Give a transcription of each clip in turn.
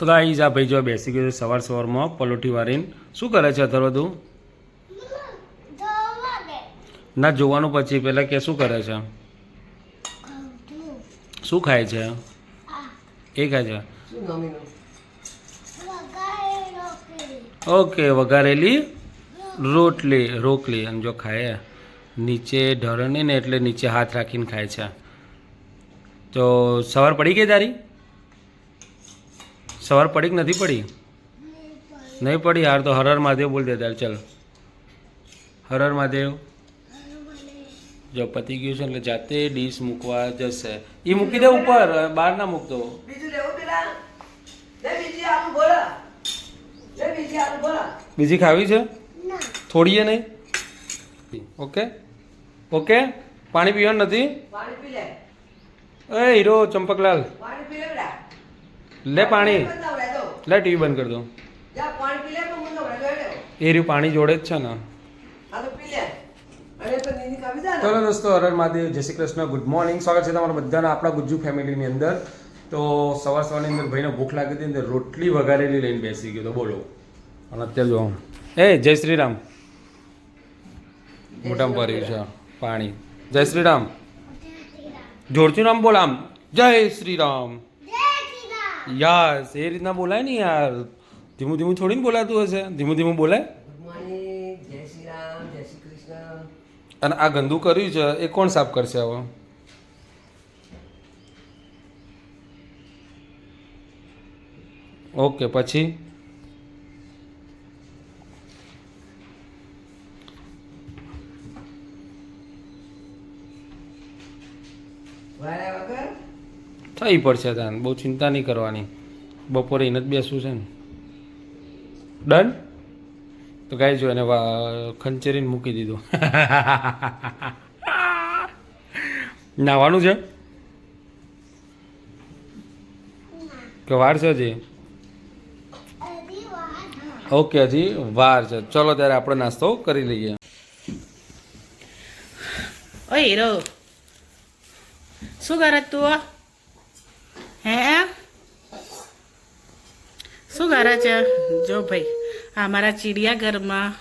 તો ગાઈઝ આ ભાઈ જો બેસી ગયો સવારમાં પલોઠી વાળીને શું કરે છે અથર્વ તું ના જોવાનું પછી પહેલાં કે શું કરે છે શું ખાય છે એ ખાય છે ઓકે વઘારેલી રોટલી અને જો ખાય નીચે ઢરણે ને એટલે નીચે હાથ રાખીને ખાય છે તો સવાર પડી ગઈ તારી સવાર પડી કે નથી પડી નહીં પડી યાર તો હર મહાદેવ બોલ દે તાર ચલ હર મહાદેવ જો પતી ગયું છે એટલે જાતે ડીશ મૂકવા જશે એ મૂકી દે ઉપર બહાર ના મૂકતો બીજી ખાવી છે થોડી એ નહીં ઓકે ઓકે પાણી પીવાનું નથી એ હીરો ચંપકલાલ લે પાણી લે ટીવી બંધ કરી દો એ રહ્યું પાણી જોડે જ છે ને ચલો દોસ્તો હર મહાદેવ જય શ્રી કૃષ્ણ ગુડ મોર્નિંગ સ્વાગત છે તમારા બધાના આપણા ગુજ્જુ ફેમિલીની અંદર તો સવારની અંદર ભાઈને ભૂખ લાગી હતી અંદર રોટલી વઘારેલી લઈને બેસી ગયો તો બોલો અને અત્યારે જો એ જય શ્રી રામ મોટામાં ભર્યું છે પાણી જય શ્રી રામ જોરથી રામ બોલ આમ જય શ્રી રામ યસ એ રીતના બોલાય ને યાર ધીમું ધીમું થોડીને બોલાતું હશે ધીમું ધીમું બોલાય અને આ ગંદુ કર્યું છે એ કોણ સાફ કરશે હવે ઓકે પછી થઈ પડશે તાન બહુ ચિંતા નહીં કરવાની બપોરે એને જ બેસવું છે ને ડન તો ગાય જો એને ખંચેરીને મૂકી દીધું નાવાનું છે કે વાર છે હજી ઓકે હજી વાર છે ચલો ત્યારે આપણે નાસ્તો કરી લઈએ ઓ હીરો શું કરે તું હે શું કરે છે જો ભાઈ અમારા ચિડિયાઘરમાં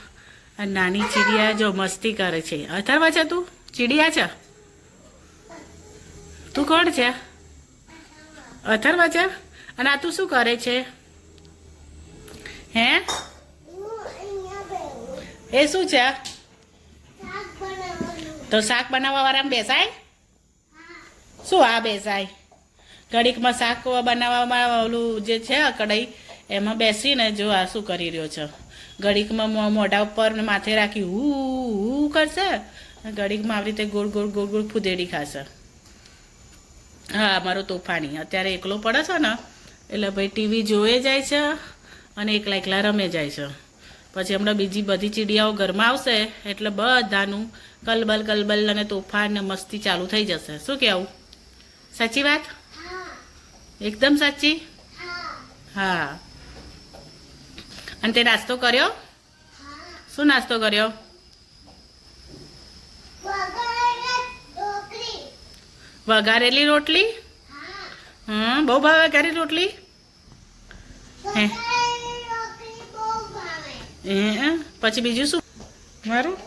નાની ચીડિયા જો મસ્તી કરે છે અથર્વા છે તું ચીડિયા છે તું કોણ છે અથર્વા છે અને આ તું શું કરે છે હે એ શું છે તો શાક બનાવવા વાળામાં બેસાય શું આ બેસાય ઘડીકમાં શાક બનાવવામાં ઓલું જે છે કઢાઈ એમાં બેસીને જો આ શું કરી રહ્યો છે ઘડીકમાં મોઢા ઉપર માથે રાખી હું કરશે ઘડીકમાં આવી રીતે ગોળ ગોળ ગોળ ગોળ ફૂદેડી ખાશે હા મારો તોફાની અત્યારે એકલો પડે છે ને એટલે ભાઈ ટીવી જોવે જાય છે અને એકલા એકલા રમે જાય છે પછી હમણાં બીજી બધી ચીડિયાઓ ઘરમાં આવશે એટલે બધાનું કલબલ અને તોફાન ને મસ્તી ચાલુ થઈ જશે શું કહેવું સાચી વાત એકદમ સાચી હા અને તે નાસ્તો કર્યો શું નાસ્તો કર્યો વઘારેલી રોટલી હા બહુ ભાવે વઘારેલી રોટલી હે પછી બીજું શું મારું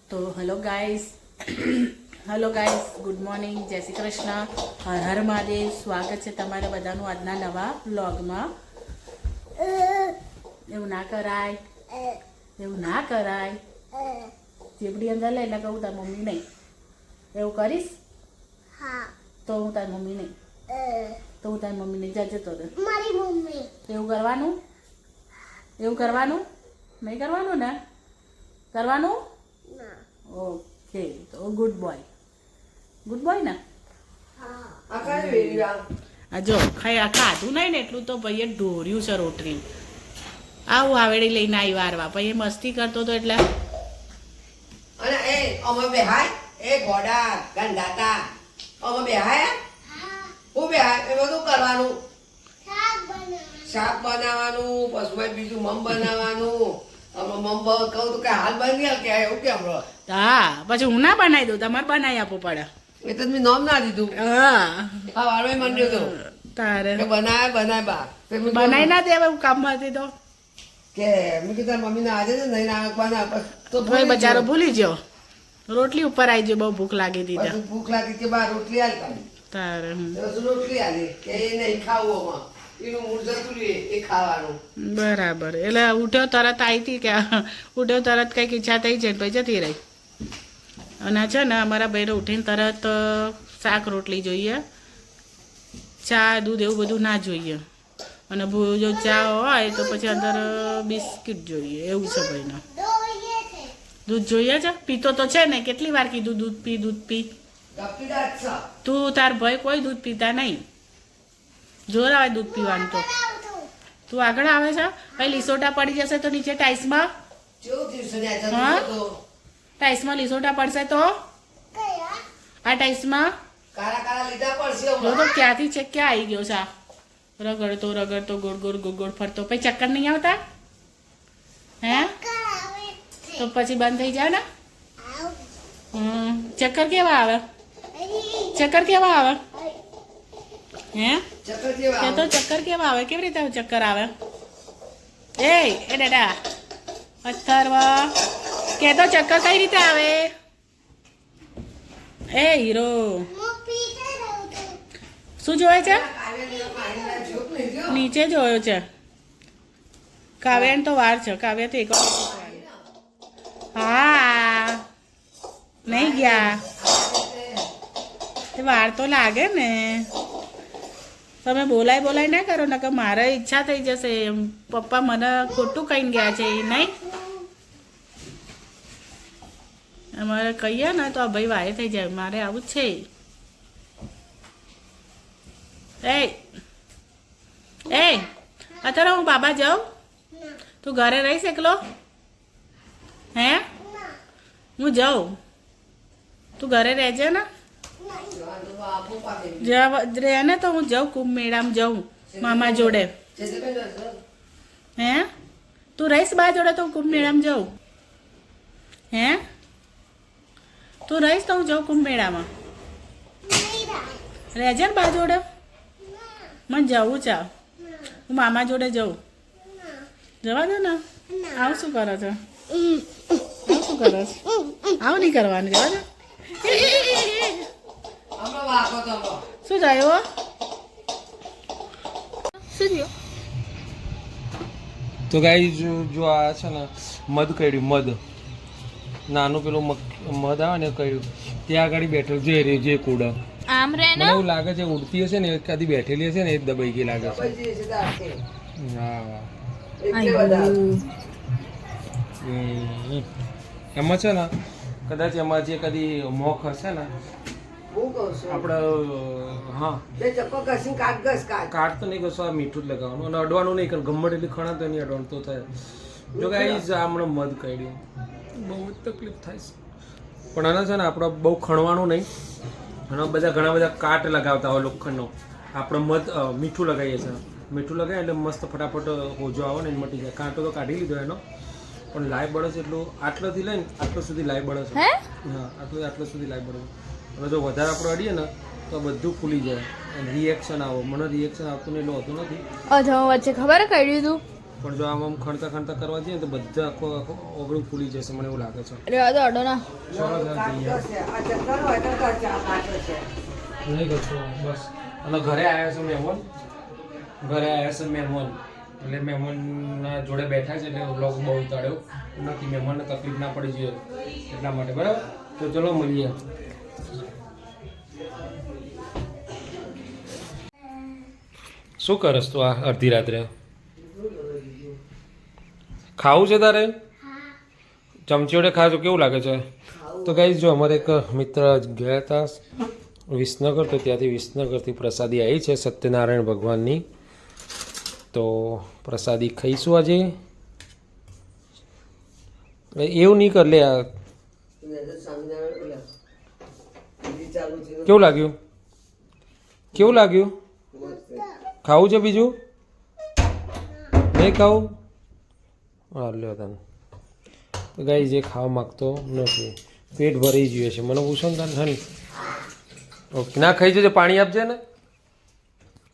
તો હેલો ગાઈસ ગુડ મોર્નિંગ જય શ્રી કૃષ્ણ હર હર મહાદેવ સ્વાગત છે તમારા બધાનું આજના નવા વ્લોગમાં એવું ના કરાય ચીપડી અંદર લે એટલે કહું તારી મમ્મી નહીં એવું કરીશ તો હું તારી મમ્મી નહીં જતો રહે મારી મમ્મી એવું કરવાનું નહીં કરવાનું ને કરવાનું ઓકે તો ગુડ બોય ને આ જો ખાધું નહીં ને એટલું તો ભાઈએ ઢોર્યું છે રોટલી આવું આવેડી લઈને આવી વારવા પછી મસ્તી કરતો હતો એટલે અને એ અમે બેહાય એ ઘોડા ગંડાતા અમે બેહાય હું બેહાય એ બધું કરવાનું શાક બનાવવાનું પછી બીજું મમ બનાવવાનું મમ્મી કહું તું કે હાલ બની હાલ કે એવું કેમ રહો હા પછી હું ના બનાવી દઉં તમારે બનાવી આપવું પડે એટલે મેં નામ ના દીધું હા હા વાળવા માંડ્યો તો તારે કે બનાય બા તે મેં કીધું બનાવી ના દે હવે હું કામમાં હતી તો કે મેં કીધું મમ્મીને આજે છે નહીં ના બનાવ તો ભાઈ બચારો ભૂલી ગયો રોટલી ઉપર આવી ગયો બહુ ભૂખ લાગી હતી પછી ભૂખ લાગી કે બા રોટલી હાલ કાઢી તારે તો રોટલી આલી કે એ નહીં ખાવું આમાં એનું મૂળ જતું રહે એ ખાવાનું બરાબર એટલે ઉઠ્યો તરત આવી હતી કે ઉઠ્યો તરત કંઈક ઈચ્છા થઈ છે પછી જતી રહી અને છે ને અમારા ભાઈને ઉઠીને તરત શાક રોટલી જોઈએ ચા દૂધ એવું બધું ના જોઈએ અને જો ચા હોય તો પછી અંદર બિસ્કિટ જોઈએ એવું છે ભાઈને દૂધ જોઈએ છે પીતો તો છે ને કેટલી વાર કીધું દૂધ પી ગપીદાર છે તું તાર ભાઈ કોઈ દૂધ પીતા નહીં જોર આવે દૂધ પીવાનું તો તું આગળ આવે છે ભાઈ લીસોટા પડી જશે તો નીચે ટાઈસમાં કેવું થયું છે ને હા? તો ટાઈસમાં લીસોટા પડશે તો આ ટાઈસમાં કાળા કાળા લીધા પડશે જો તો ક્યાંથી છે ક્યાં આવી ગયો છે આ? રગડતો ગોળ ગોળ ફરતો પછી ચક્કર નહીં આવતા હે તો પછી બંધ થઈ જાય ને ચક્કર કેવા આવે હે ચક્કર જેવા કે તો ચક્કર કેવા આવે કેવી રીતે ચક્કર આવે એ દાદા અથર્વા કે તો ચક્કર કઈ રીતે આવે એ હીરો શું જોવે છે નીચે જોયો છે કાવ્યાને તો વાર છે કાવ્યા તો એક વાર હા નહીં ગયા તે વાર તો લાગે ને તમે બોલાય ના કરો ને કે મારે ઈચ્છા થઈ જશે પપ્પા મને ખોટું કહીને ગયા છે એ નહીં અમારે કહીએ ને તો ભાઈ વાય થઈ જાય મારે આવું જ છે એ અત્યારે હું બાબા જાઉં તું ઘરે રહીશ એકલો હે હું જાઉં તું ઘરે રહેજે ને રહે ને તો હું જાઉં કુંભ મેળામાં જાઉં મામા જોડે હે તું રહીશ બા જોડે તો હું કુંભ મેળામાં જાઉં હે તું રહીશ તો હું જાઉં કુંભ મેળામાં રહેજે ને બા જોડે મને જવું છે હું મામા જોડે જાઉં જવા દો ને આવું શું કરો છો આવું શું કરો છો આવું નહીં કરવાનું જવા દો અમે વાગો તો શું થયું તો ગાઈ જો આ છે ને મધ કર્યું મધ નાનું પેલું મધ આવે ને કર્યું ત્યાં આગળ બેઠેલું જોઈ રહ્યું છે કુડા આમ રે મને એવું લાગે છે ઉડતી હશે ને કદી બેઠેલી હશે ને એ જ દબાઈ ગઈ લાગે છે હા એમાં છે ને કદાચ એમાં જે કદી મોખ હશે ને હું કહું છું આપણે હા જે ચક્કો ઘસીને કાટ તો નહીં કશું આ મીઠું જ લગાવવાનું અને અડવાનું નહીં કારણ ગમત એટલી ખણા તો નહીં અડવાનું તો થાય જો કે આ હમણાં મધ કાઢ્યું બહુ જ તકલીફ થાય છે પણ આના છે ને આપણે બહુ ખણવાનું નહીં અને ઘણા બધા કાટ લગાવતા હોય લોખંડનો આપણે મીઠું લગાવીએ છીએ મીઠું લગાવીએ એટલે મસ્ત ફટાફટ હોજો આવે ને મટી જાય કાંટો તો કાઢી લીધો એનો પણ લાઈ બળે છે એટલું આટલાથી લઈને આટલો સુધી લાઈ બળે છે હા આટલો સુધી લાઈ બળે છે અને જો વધારે આપણે અડીએ ને તો બધું ફૂલી જાય અને રિએક્શન આવો મને રિએક્શન આવતું ને એટલું હોતું નથી વચ્ચે ખબર કાઢ્યું તું પણ જો આમ ખણતા કરવા જઈએ તો બધા આખો ઓગળું ફૂલી જશે મને એવું લાગે છે રેવા દો અડો ના ચાલો જરા જઈએ. આ ચક્કર હોય તો ચા કાટો છે નહીં કરશો બસ અને ઘરે આવ્યા છે મહેમાન એટલે મહેમાનના જોડે બેઠા છે એટલે વ્લોગ બહુ ઉતાર્યો નથી મહેમાનને તકલીફ ના પડી જોઈએ એટલા માટે બરાબર તો ચલો મળીએ શું કરસ તું આ અડધી રાત્રે ખાવું છે તારે ચમચી વડે ખાજો કેવું લાગે છે તો ગાઈસ જો અમારે એક મિત્ર ગયા હતા વિસનગર તો ત્યાંથી વિસનગરથી પ્રસાદી આવી છે સત્યનારાયણ ભગવાનની તો પ્રસાદી ખાઈશું આજે એવું નહીં કર લે આ કેવું લાગ્યું ખાવું છે બીજું નહીં ખાવું હા લ્યો તને તો ગાઈઝ એ ખાવા માગતો નથી, પેટ ભરી ગયું છે. મને પૂછો ને તારે હની. ઓકે ના ખાઈ જજો, પાણી આપજે ને,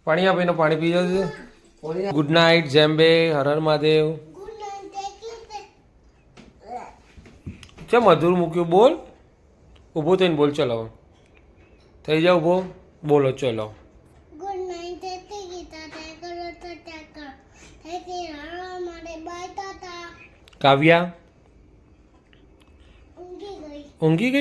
પાણી આપે ને પાણી પી જજો. Good night જેમ્બે, Har Har Mahadev. ચમ મધુર મૂક્યું, બોલ, ઊભો થઈને બોલ. ચલો હવે થઈ જાવ ઊભો, બોલો ચલો. કાવ્યા ઊંઘી ગઈ.